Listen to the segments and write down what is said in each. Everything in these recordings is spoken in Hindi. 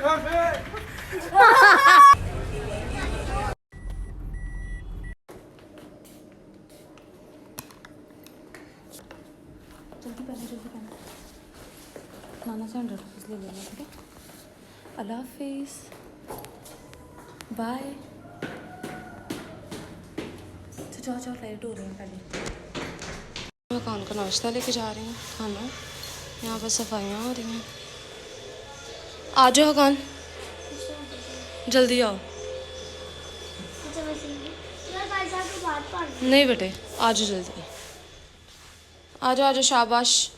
नाना से 100 रुपीज़ ले लेना, ठीक है? अल्लाह हाफिज़, बाय। तो जाओ जाओ, लेट हो रही है पहले। मकान का नाश्ता लेके जा रही हूँ, खाना। यहाँ पर सफाइयाँ हो रही हैं। आ जाओ खान, जल्दी आओ। नहीं बेटे, आ जाओ जल्दी, आ जाओ शाबाश।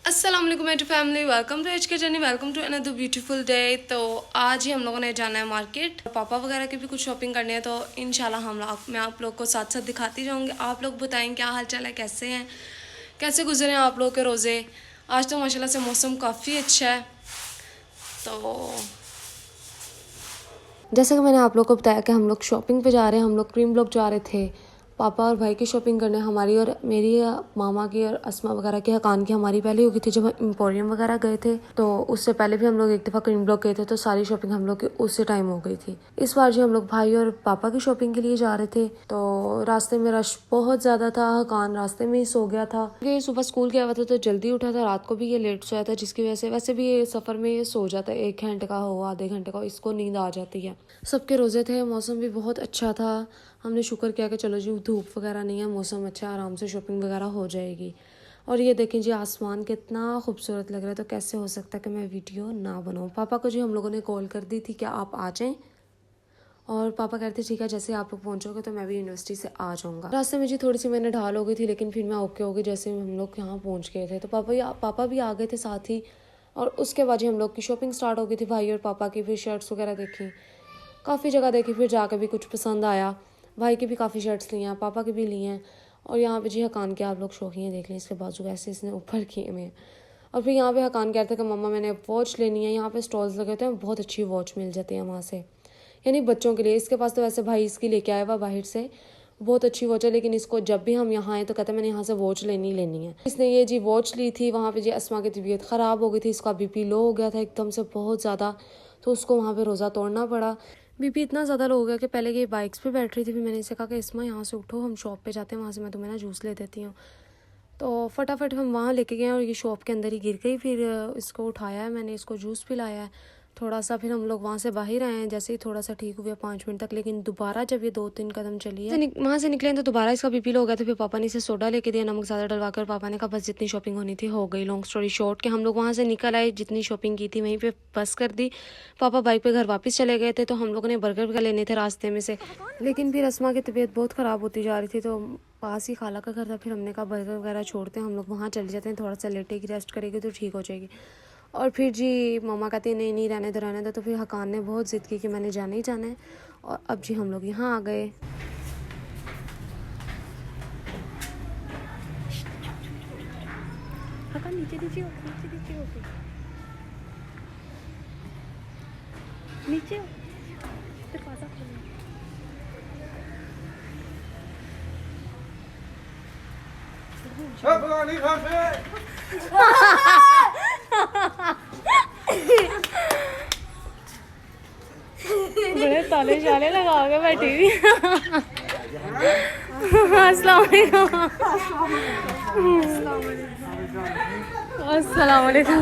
अस्सलाम वालेकुम मेरी family, welcome to H K journey, welcome to another beautiful day. तो आज ही हम लोगों ने जाना है मार्केट, पापा वगैरह की भी कुछ शॉपिंग करनी है। तो इंशाल्लाह मैं आप लोग को साथ साथ दिखाती जाऊंगी। आप लोग बताएं क्या हाल चाल है, कैसे हैं, कैसे गुजरे हैं आप लोग के रोज़े। आज तो माशाल्लाह से मौसम काफ़ी अच्छा है। तो जैसे कि मैंने आप लोग को बताया कि हम लोग शॉपिंग पे जा रहे हैं। हम लोग क्रीम ब्लॉक जा रहे थे पापा और भाई की शॉपिंग करने, हमारी और मेरी, मामा की और अस्मा वगैरह की, हकान की हमारी पहले हो गई थी जब हम एम्पोरियम वगैरह गए थे। तो उससे पहले भी हम लोग एक दफ़ा क्रीम ब्लॉक गए थे, तो सारी शॉपिंग हम लोग की उसी टाइम हो गई थी। इस बार जी हम लोग भाई और पापा की शॉपिंग के लिए जा रहे थे। तो रास्ते में रश बहुत ज़्यादा था, हकान रास्ते में ही सो गया था। ये सुबह स्कूल गया हुआ था तो जल्दी उठा था, रात को भी ये लेट सोया था, जिसकी वजह से वैसे भी ये सफ़र में ये सो जाता है, 1 घंटे का हो, आधे घंटे का, इसको नींद आ जाती है। सबके रोज़े थे, मौसम भी बहुत अच्छा था। हमने शुक्र किया कि चलो जी धूप वगैरह नहीं है, मौसम अच्छा है, आराम से शॉपिंग वगैरह हो जाएगी। और ये देखें जी आसमान कितना खूबसूरत लग रहा है, तो कैसे हो सकता है कि मैं वीडियो ना बनाऊँ। पापा को जी हम लोगों ने कॉल कर दी थी कि आप आ जाएं, और पापा कहते ठीक है, जैसे आप लोग पहुँचोगे तो मैं भी यूनिवर्सिटी से आ जाऊँगा। रास्ते में जी थोड़ी सी मैंने ढाल हो गई थी, लेकिन फिर मैं ओके हो गई जैसे हम लोग यहाँ पहुँच गए थे। तो पापा भी आ गए थे साथ ही, और उसके बाद जी हम लोग की शॉपिंग स्टार्ट हो गई थी, भाई और पापा की। फिर शर्ट्स वगैरह देखी, काफ़ी जगह देखी, फिर जाकर भी कुछ पसंद आया। भाई की भी काफ़ी शर्ट्स ली हैं, पापा की भी ली हैं। और यहाँ पे जी हकान के आप लोग शौकीन देख लें, इसके बाजू ऐसे इसने ऊपर किए हुए हैं। और फिर यहाँ पे हकान कहते हैं कि मम्मा मैंने वॉच लेनी है। यहाँ पे स्टॉल्स लगे होते हैं, बहुत अच्छी वॉच मिल जाती है वहाँ से, यानी बच्चों के लिए। इसके पास तो वैसे भाई इसकी लेके आया हुआ बाहर से, बहुत अच्छी वॉच है, लेकिन इसको जब भी हम यहाँ आए तो कहते हैं मैंने यहाँ से वॉच लेनी है। इसने ये जी वॉच ली थी। वहाँ पे जी अस्मा की तबीयत ख़राब हो गई थी, इसका बीपी लो हो गया था एकदम से बहुत ज़्यादा, तो उसको वहाँ पे रोज़ा तोड़ना पड़ा। बीपी इतना ज़्यादा लो हो गया कि पहले ये बाइक्स पे बैठ रही थी, फिर मैंने इसे कहा कि इस्मा यहाँ से उठो, हम शॉप पे जाते हैं, वहाँ से मैं तुम्हें ना जूस ले देती हूँ। तो फटाफट हम वहाँ लेके गए और ये शॉप के अंदर ही गिर गई। फिर इसको उठाया है मैंने, इसको जूस पिलाया है थोड़ा सा। फिर हम लोग वहाँ से बाहर आए हैं, जैसे ही थोड़ा सा ठीक हुआ 5 मिनट तक, लेकिन दोबारा जब ये 2-3 कदम चली है वहाँ से निकले तो दोबारा इसका बीपी लो हो गया। तो फिर पापा ने इसे सोडा लेके दिया, नमक ज़्यादा डलवा कर। पापा ने कहा बस जितनी शॉपिंग होनी थी हो गई। लॉन्ग स्टोरी शॉर्ट के हम लोग वहाँ से निकल आए, जितनी शॉपिंग की थी वहीं पर बस कर दी। पापा बाइक पर घर वापस चले गए थे। तो हम लोगों ने बर्गर लेने थे रास्ते में से, लेकिन फिर अस्मा की तबीयत बहुत ख़राब होती जा रही थी, तो पास ही खाला का घर था। फिर हमने कहा बर्गर वगैरह छोड़ते हैं, हम लोग वहाँ चले जाते हैं, थोड़ा सा लेटेगी, रेस्ट करेगी तो ठीक हो जाएगी। और फिर जी मम्मा कहती है नहीं नहीं रहने दो। तो फिर हकान ने बहुत ज़िद की कि मैंने जाना ही जाना है। और अब जी हम लोग यहाँ आ गए। हकान नीचे नीचे नीचे बड़े ताले शाले लगा के बैठी हुई। अस्सलाम वालेकुम। अस्सलाम वालेकुम।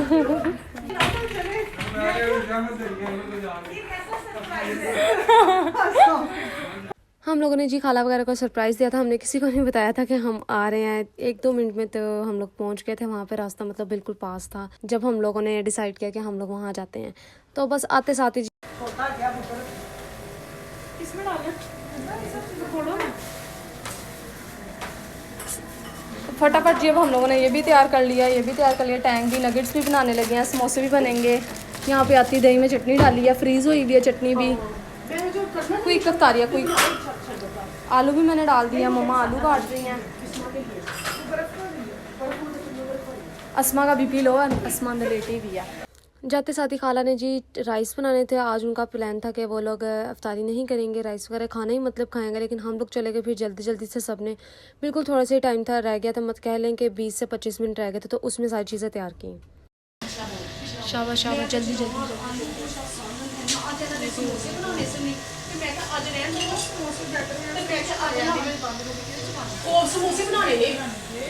हम लोगों ने जी खाला वगैरह को सरप्राइज़ दिया था। हमने किसी को नहीं बताया था कि हम आ रहे हैं। 1-2 मिनट में तो हम लोग पहुंच गए थे वहाँ पे। रास्ता मतलब बिल्कुल पास था जब हम लोगों ने डिसाइड किया कि हम लोग वहाँ जाते हैं। तो बस आते साथ ही फटाफट जी अब हम लोगों ने ये भी तैयार कर लिया, ये भी तैयार कर लिया। टैंग भी, नगेट्स भी बनाने लगे हैं, समोसे भी बनेंगे। यहाँ पे आती दही में चटनी डाली है, फ्रीज़ हुई हुई है चटनी भी। कोई कफ्तारिया, कोई आलू भी मैंने डाल दिया, मम्मा आलू काट रही हैं। अस्मा का बीपी लो है, अस्मा लेटी भी है। जाते साथ ही खाला ने जी राइस बनाने थे। आज उनका प्लान था कि वो लोग अफ्तारी नहीं करेंगे, राइस वगैरह खाना ही मतलब खाएंगे, लेकिन हम लोग चले गए फिर जल्दी से। सब ने बिल्कुल थोड़ा सा ही टाइम था रह गया था, मत कह लें कि 20 से 25 मिनट रह गए थे, तो उसमें सारी चीज़ें तैयार की। शाबाश शाबाश, जल्दी जल्दी समोसे बनाने ने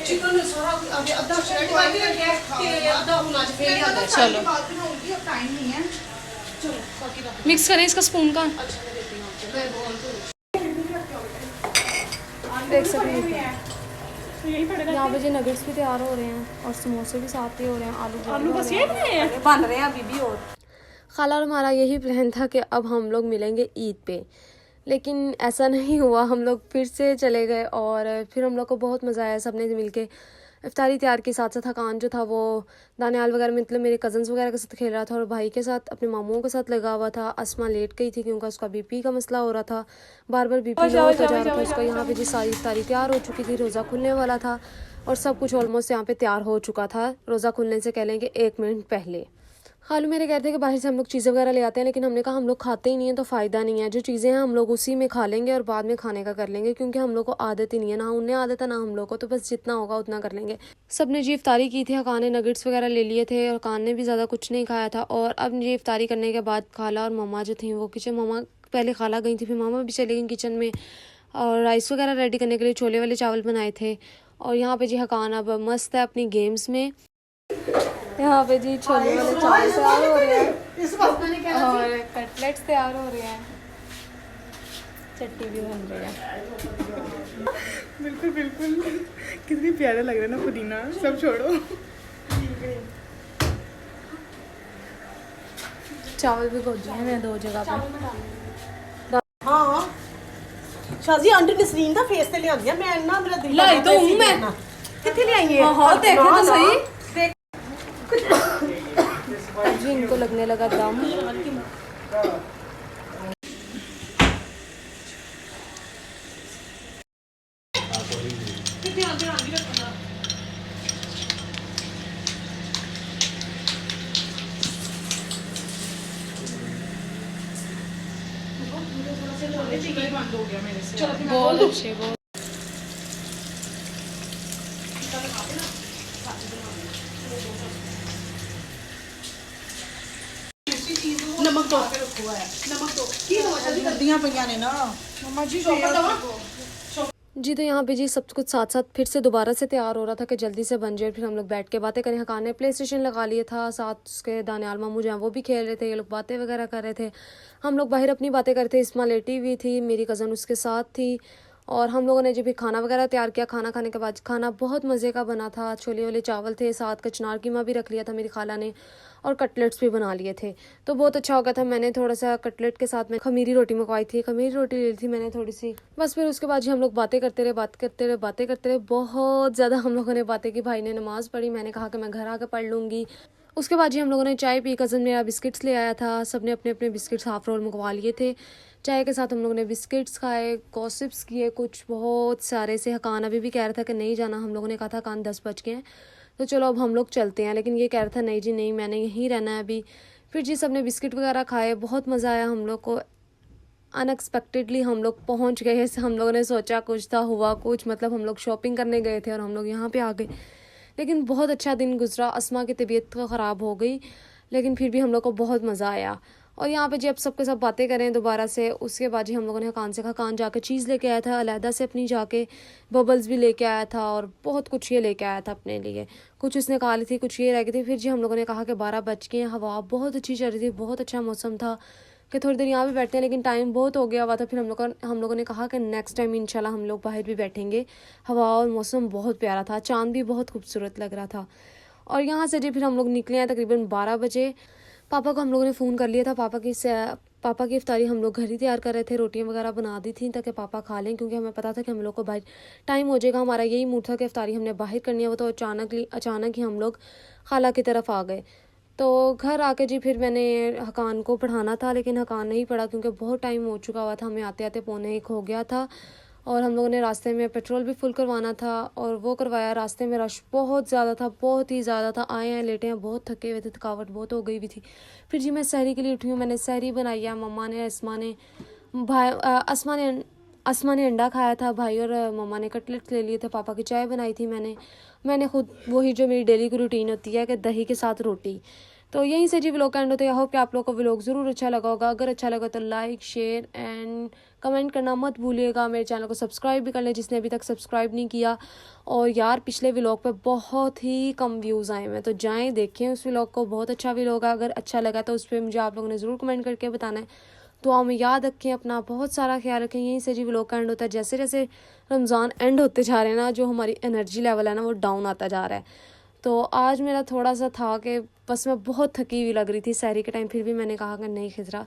चिकन सारा अद्धा बॉईल रखा है अद्धा हुन आज फेल आता चलो बनाऊंगी, अब टाइम नहीं है। चलो बाकी बात मिक्स करें इसका स्पून का। देख सकते हैं यहाँ पे जो नगेट्स भी तैयार हो रहे हैं और समोसे भी साथ ही हो रहे हैं, आलू बस ये बन रहे हैं अभी भी। और खाला और हमारा यही प्लान था कि अब हम लोग मिलेंगे ईद पे, लेकिन ऐसा नहीं हुआ। हम लोग फिर से चले गए और फिर हम लोग को बहुत मज़ा आया सबने मिलके इफ्तारी तैयार की। साथ साथ थकान जो था वो दानियाल वगैरह मतलब मेरे कज़न्स वगैरह के साथ खेल रहा था और भाई के साथ अपने मामूओं के साथ लगा हुआ था। अस्मा लेट गई थी क्योंकि उसका बीपी का मसला हो रहा था, बार बार बीपी लो होता जा रहा था उसका। यहाँ पे जी सारी इफ्तारी तैयार हो चुकी थी, रोज़ा खुलने वाला था और सब कुछ ऑलमोस्ट यहाँ पे तैयार हो चुका था रोज़ा खुलने से कह लें कि 1 मिनट पहले। खालू मेरे कहते हैं कि बाहर से हम लोग चीज़ें वगैरह ले आते हैं, लेकिन हमने कहा हम लोग खाते ही नहीं है तो फ़ायदा नहीं है। जो चीज़ें हैं हम लोग उसी में खा लेंगे और बाद में खाने का कर लेंगे, क्योंकि हम लोग को आदत ही नहीं है, ना उन्हें आदत है ना हम लोग को, तो बस जितना होगा उतना कर लेंगे। सब ने जी इफ्तारी की थी, हकान ने नगेट्स वगैरह ले लिए थे और हकान ने भी ज़्यादा कुछ नहीं खाया था। और अब जी इफ्तारी करने के बाद खाला और मम्मा जो थी वो किचन, मम्मा पहले खाला गई थी फिर मामा भी चली गई किचन में और राइस वगैरह रेडी करने के लिए छोले वाले चावल बनाए थे। और यहाँ पे जी हकान अब मस्त है अपनी गेम्स में। यहाँ पे जी छोले वाले चावल तैयार हो रहे हैं और कटलेट्स तैयार हो रहे हैं, चट्टी भी बन रही है। बिल्कुल बिल्कुल कितनी प्यारा लग रहा है ना पुदीना। सब छोड़ो, चावल भी गोजी हैं मैं 2 जगह पे। हाँ शाजी आंटी नसरीन दा फेस ते लिया मैं ना मेरा दिल लाई तो हूं मैं कितने ले आई है। हाँ देखे तो सही देख जी इनको लगने लगा दम। बंद हो गया मेरे से। बहुत अच्छे बहुत नमक दो नमक दो की सर्दियां पईयां ने ना मम्मा जी जी। तो यहाँ पे जी सब कुछ साथ साथ फिर से दोबारा से तैयार हो रहा था कि जल्दी से बन जाए, फिर हम लोग बैठ के बातें करें। हकान ने प्ले स्टेशन लगा लिया था, साथ उसके दानियाल मामू जो हैं वो भी खेल रहे थे, ये लोग बातें वगैरह कर रहे थे। हम लोग बाहर अपनी बातें कर रहे थे, इस्मा लेटी हुई थी, मेरी कज़न उसके साथ थी और हम लोगों ने जब भी खाना वगैरह तैयार किया। खाना खाने के बाद खाना बहुत मज़े का बना था, छोले वाले चावल थे, साथ का चनार कीमा भी रख लिया था मेरी खाला ने और कटलेट्स भी बना लिए थे, तो बहुत अच्छा हो गया था। मैंने थोड़ा सा कटलेट के साथ में खमीरी रोटी मंगवाई थी, खमीरी रोटी ले ली थी मैंने थोड़ी सी बस। फिर उसके बाद जी हम लोग बातें करते रहे, बहुत ज़्यादा हम लोगों ने बातें की। भाई ने नमाज़ पढ़ी, मैंने कहा कि मैं घर आकर पढ़ लूँगी। उसके बाद जी हम लोगों ने चाय पी, कज़न मेरा बिस्किट्स ले आया था, सब ने अपने अपने बिस्किट्स हाफ़ रोल मंगवा लिए थे। चाय के साथ हम लोगों ने बिस्किट्स खाए, गॉसिप्स किए कुछ बहुत सारे से। हकान अभी भी कह रहा था कि नहीं जाना, हम लोगों ने कहा था हकान 10 बज गए हैं तो चलो अब हम लोग चलते हैं, लेकिन ये कह रहा था नहीं जी नहीं मैंने यहीं रहना है अभी। फिर जी सब ने बिस्किट वगैरह खाए, बहुत मज़ा आया हम लोग को। अनएक्सपेक्टेडली हम लोग पहुंच गए, हम लोगों ने सोचा कुछ था हुआ कुछ, मतलब हम लोग शॉपिंग करने गए थे और हम लोग यहाँ पे आ गए। लेकिन बहुत अच्छा दिन गुजरा। अस्मा की तबीयत तो ख़राब हो गई लेकिन फिर भी हम लोग को बहुत मज़ा आया। और यहाँ पे जी अब सबके सब बातें करें दोबारा से। उसके बाद जी हम लोगों ने हकान से कहा, हकान जाके चीज़ लेके आया था अलहदा से अपनी, जाके बबल्स भी लेके आया था और बहुत कुछ ये लेके आया था अपने लिए। कुछ उसने खा ली थी, कुछ ये रह गई थी। फिर जी हम लोगों ने कहा कि 12 बज गए हैं, हवा बहुत अच्छी चल रही थी, बहुत अच्छा मौसम था कि थोड़ी देर यहाँ भी बैठते हैं, लेकिन टाइम बहुत हो गया हुआ था। फिर हम लोगों ने कहा कि नेक्स्ट टाइम इंशाल्लाह हम लोग बाहर भी बैठेंगे। हवा और मौसम बहुत प्यारा था, चाँद भी बहुत खूबसूरत लग रहा था। और यहाँ से जी फिर हम लोग निकले हैं तकरीबन 12 बजे। पापा को हम लोगों ने फ़ोन कर लिया था, पापा की इफ्तारी हम लोग घर ही तैयार कर रहे थे, रोटियां वगैरह बना दी थी ताकि पापा खा लें, क्योंकि हमें पता था कि हम लोग को बाहर टाइम हो जाएगा। हमारा यही मूड था कि इफ्तारी हमने बाहर करनी है। वो तो अचानक ही हम लोग खाला की तरफ आ गए। तो घर आके जी फिर मैंने हकान को पढ़ाना था, लेकिन हकान नहीं पढ़ा क्योंकि बहुत टाइम हो चुका हुआ था, हमें आते आते 1:45 हो गया था। और हम लोगों ने रास्ते में पेट्रोल भी फुल करवाना था और वो करवाया। रास्ते में रश बहुत ज़्यादा था, बहुत ही ज़्यादा था। आए हैं लेटे हैं, बहुत थके हुए थे, थकावट बहुत हो गई हुई थी। फिर जी मैं सहरी के लिए उठी हूँ, मैंने सहरी बनाई है। मम्मा ने अस्मा ने अंडा खाया था, भाई और मम्मा ने कटलेट्स ले लिए थे, पापा की चाय बनाई थी मैंने खुद वही जो मेरी डेली की रूटीन होती है कि दही के साथ रोटी, तो यहीं से जी व्लॉग का एंड होता है। आई होप कि आप लोगों को व्लॉग ज़रूर अच्छा लगा होगा। अगर अच्छा लगा तो लाइक शेयर एंड कमेंट करना मत भूलिएगा। मेरे चैनल को सब्सक्राइब भी कर लें जिसने अभी तक सब्सक्राइब नहीं किया। और यार पिछले व्लॉग पे बहुत ही कम व्यूज़ आए हैं, तो जाएं देखें उस व्लॉग को, बहुत अच्छा व्लॉग है। अगर अच्छा लगा तो उस पर मुझे आप लोगों ने ज़रूर कमेंट करके बताना है। दुआ में याद रखें, अपना बहुत सारा ख्याल रखें। यहीं से जी व्लॉग का एंड होता है। जैसे जैसे रमज़ान एंड होते जा रहे हैं ना, जो हमारी एनर्जी लेवल है ना वो डाउन आता जा रहा है। तो आज मेरा थोड़ा सा था कि बस मैं बहुत थकी हुई लग रही थी सहरी के टाइम, फिर भी मैंने कहा कि नहीं खिजरा,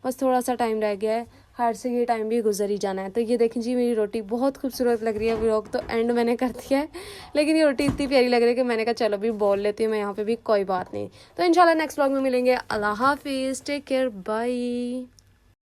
बस थोड़ा सा टाइम रह गया है, हार से ये टाइम भी गुजर ही जाना है। तो ये देखें जी मेरी रोटी बहुत खूबसूरत लग रही है। व्लॉग तो एंड मैंने कर दिया है, लेकिन ये रोटी इतनी प्यारी लग रही है कि मैंने कहा चलो भी बोल लेती हूँ मैं यहाँ पे भी, कोई बात नहीं। तो इंशाल्लाह नेक्स्ट व्लॉग में मिलेंगे। अल्लाह हाफिज़, टेक केयर, बाय।